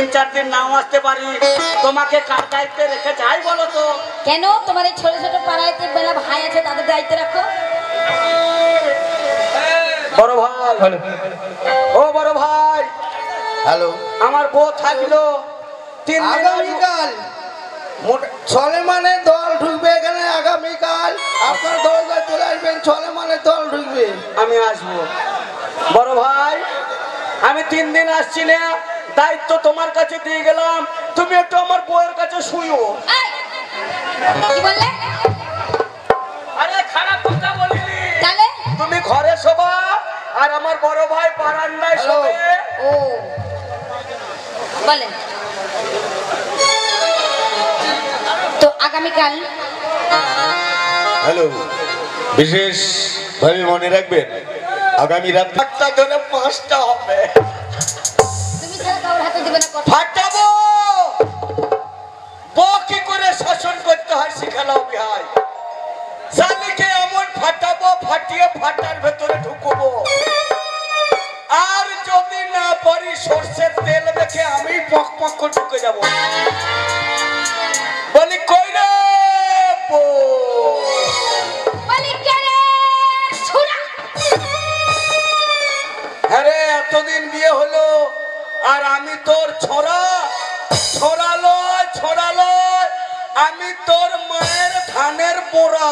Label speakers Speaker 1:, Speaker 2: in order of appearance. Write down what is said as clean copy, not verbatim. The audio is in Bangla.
Speaker 1: 3-4 দিন নাও আসতে পারি, তোমাকে কার দায়িত্বে রেখে যাই বলো তো?
Speaker 2: কেন তোমার এই ছোট ছোট পাড়াইতে বেলা ভাই আছে তাদের দায়িত্ব রাখো?
Speaker 1: বড় ভাই, ও বড় ভাই,
Speaker 3: হ্যালো,
Speaker 1: আমার বউ থাকলো 3 দিন।
Speaker 3: আগামীকাল সলেমানের দল ঢুকবে এখানে। আগামীকাল আপনার দলটা চলে আসবেন, সলেমানের দল ঢুকবে।
Speaker 1: আমি আসবো বড় ভাই, আমি 3 দিন আসছি না, দায়িত্ব তোমার কাছে দিয়ে গেলাম, তুমি একটু আমার বউয়ের কাছে শুইও।
Speaker 2: কি বললে?
Speaker 1: আরে খারাপ কথা বলিনি,
Speaker 2: তাহলে
Speaker 1: তুমি ঘরে শোবা আর আমার বড় ভাই বারান্দায় শোবে।
Speaker 2: ও বলেন তো আগামীকাল।
Speaker 4: হ্যালো, বিশেষ ভাবে মনে রাখবেন আগামী রাত
Speaker 1: 8টা ধরে 5টা হবে।
Speaker 2: তুমি ছাড়া কাউর হাতে দিবে না কথা।
Speaker 1: ফাটাবো, বউ কি করে শাসন করতে হয় শিখালাও ভাই। জানিকে এমন ফাটাবো, ফাটিয়ে ফাটার ভেতরে ঢুকবো, আর যদি না পারি সর্ষের তেল মেখে আমি পক পক করে ঢুকে যাবো। বলি কই রে বউ?
Speaker 2: বলি কে রে ছুরা?
Speaker 1: হ্যাঁ রে, এতদিন বিয়ে হলো আর আমি তোর ছোড়া, ছড়ালো, আমি তোর মায়ের ধানের মোড়া।